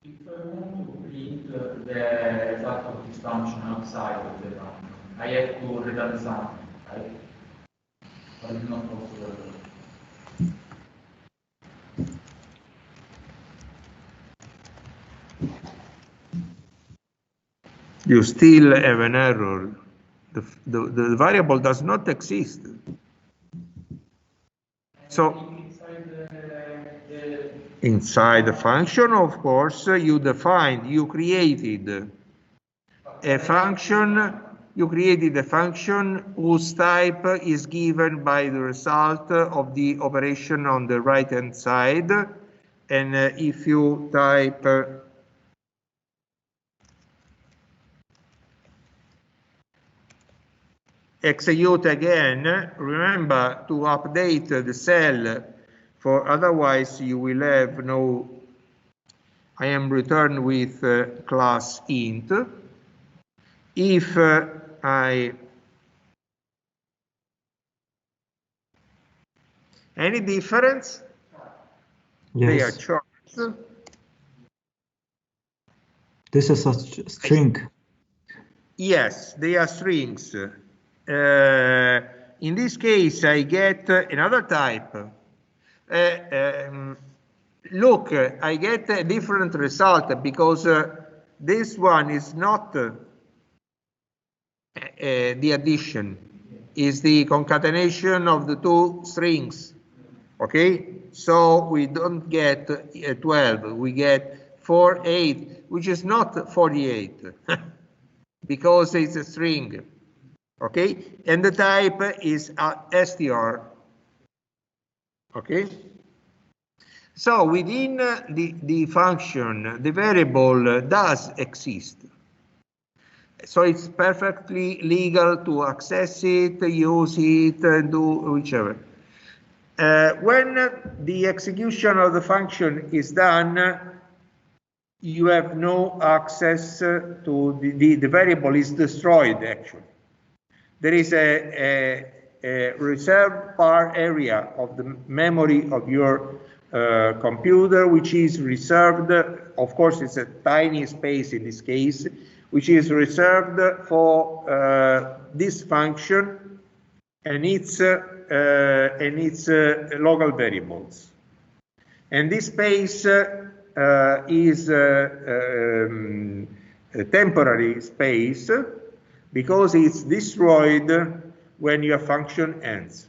If I want to print the result of this function outside of the function, I have to return something, right? Or it's not possible. You still have an error. The variable does not exist. So inside the function, of course, you defined, you created a function. You created a function whose type is given by the result of the operation on the right-hand side. And if you type execute again, remember to update the cell, for otherwise you will have no, I am returned with class int. If any difference? Yes. They are charts. This is a string. Yes, they are strings. In this case, I get another type. Look, I get a different result because this one is not the addition, is the concatenation of the two strings. Okay, so we don't get 12, we get 4, 8, which is not 48 because it's a string. Okay, and the type is str. Okay, so within the function, the variable does exist. So it's perfectly legal to access it, use it, do whichever. When the execution of the function is done, you have no access to the variable is destroyed actually. There is a reserved part area of the memory of your computer which is reserved, of course it's a tiny space in this case, which is reserved for this function and its local variables. And this space is a temporary space because it's destroyed when your function ends.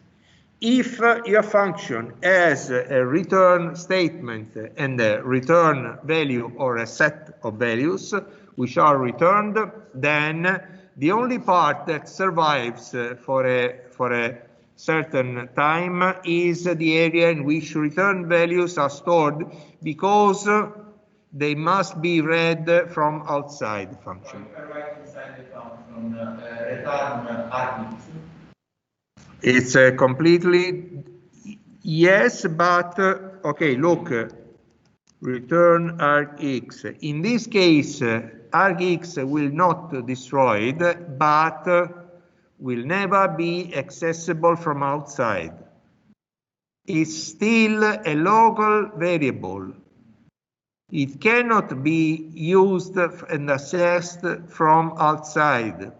If your function has a return statement and a return value or a set of values which are returned, then the only part that survives for a certain time is the area in which return values are stored because they must be read from outside the function. Inside the function, return args. It's completely, yes, but okay, look, return argx. In this case, argx will not destroyed, but will never be accessible from outside. It's still a local variable. It cannot be used and accessed from outside.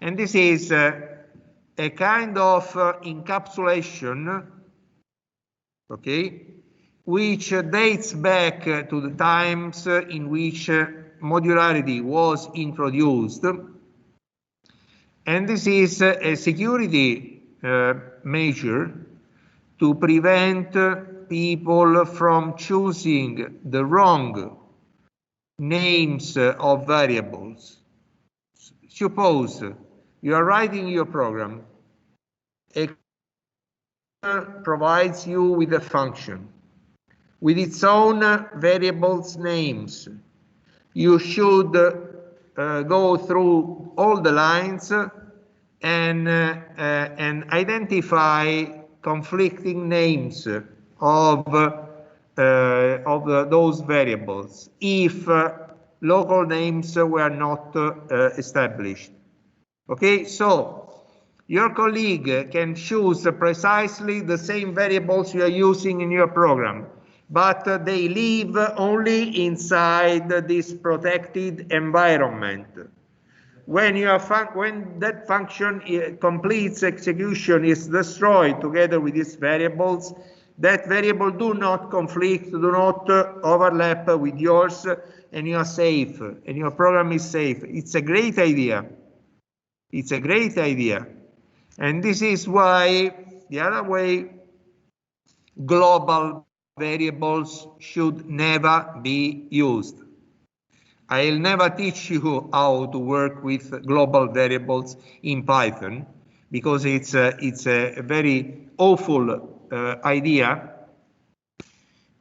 And this is a kind of encapsulation, okay, which dates back to the times in which modularity was introduced. And this is a security measure to prevent people from choosing the wrong names of variables. Suppose you are writing your program, a provides you with a function with its own variables names. You should go through all the lines and identify conflicting names of those variables if local names were not established. Okay, so your colleague can choose precisely the same variables you are using in your program, but they live only inside this protected environment. When that function completes execution, is destroyed together with these variables, that variable do not conflict, do not overlap with yours, and you are safe, and your program is safe. It's a great idea. It's a great idea. And this is why, the other way, global variables should never be used. I'll never teach you how to work with global variables in Python because it's a very awful idea.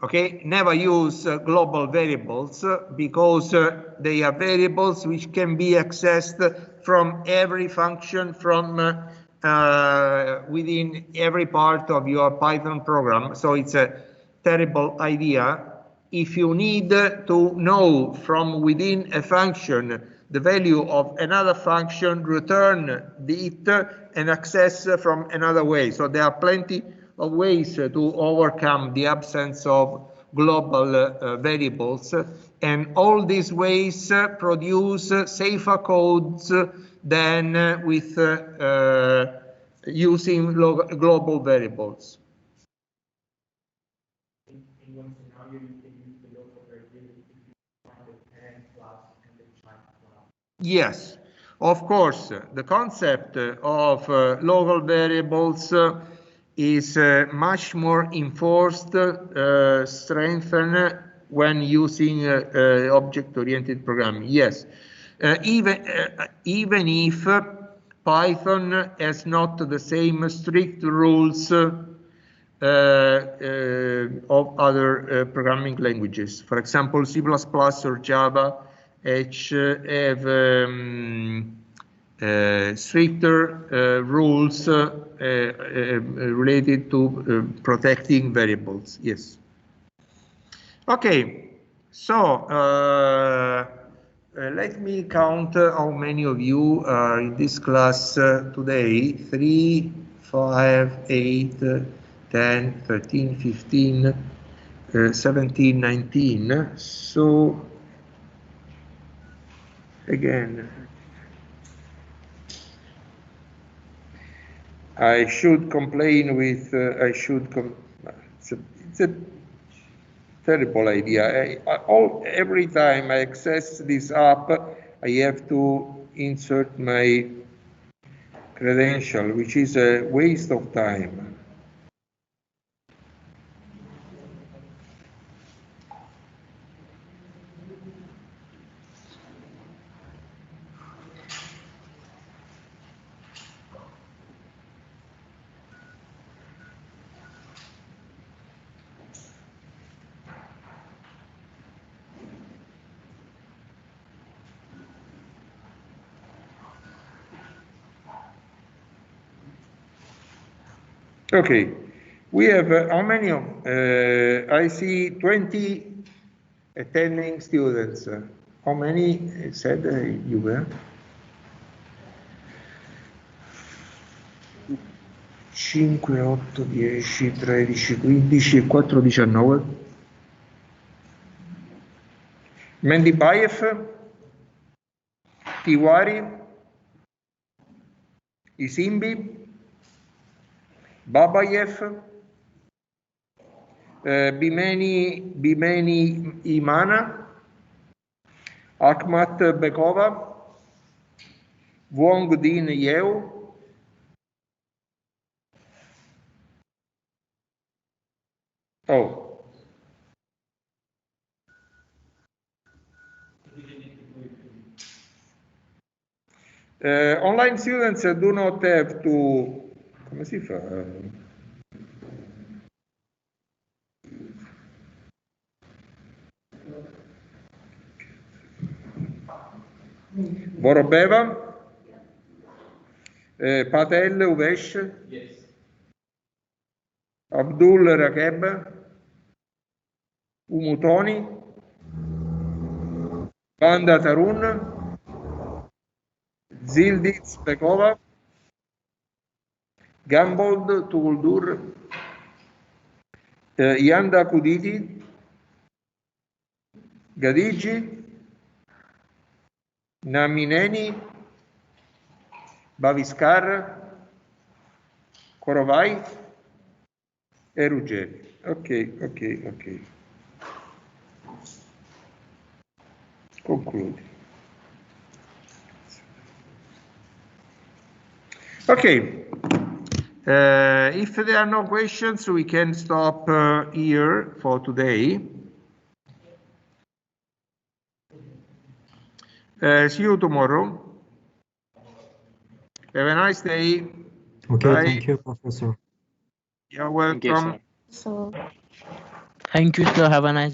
Okay, never use global variables because they are variables which can be accessed from every function from within every part of your Python program. So it's a terrible idea. If you need to know from within a function the value of another function, return it and access from another way. So there are plenty of ways to overcome the absence of global variables, and all these ways produce safer codes than with using global variables. In one scenario, you can use the local variability if you find the 10 plus and the chart plus. Yes, of course. The concept of local variables is much more enforced, strengthened when using object-oriented programming. Yes, even if Python has not the same strict rules of other programming languages. For example, C++ or Java have stricter rules related to protecting variables. Yes. Okay, so let me count how many of you are in this class today. 3, 5, 8, 10, 13, 15, 17, 19. So, again, I should complain with, it's a terrible idea. Every time I access this app, I have to insert my credential, which is a waste of time. Okay, we have how many of, I see 20 attending students. How many said you were? 5, 8, 10, 13, 15 e 4, 19. Mendibayev, Tiwari, Isimbi, Babayev, Bimeni Imana, Akhmat Bekova, Wong Din Yeo, oh. Online students do not have to, come si fa? Vorobeva, Patel Uvesh, Yes. Abdul Rakeb, Umutoni, Vanda Tarun, Zilditz Pekova, Gambold Tuguldur, Yanda Kuditi, Gadigi, Namineni, Baviskar, Korovai e Ruggeri. Ok. Concludi. Okay. If there are no questions, we can stop here for today. See you tomorrow. Have a nice day. Okay, Bye. thank you, Professor. You're Thank you, welcome. sir. So. Thank you, sir. Have a nice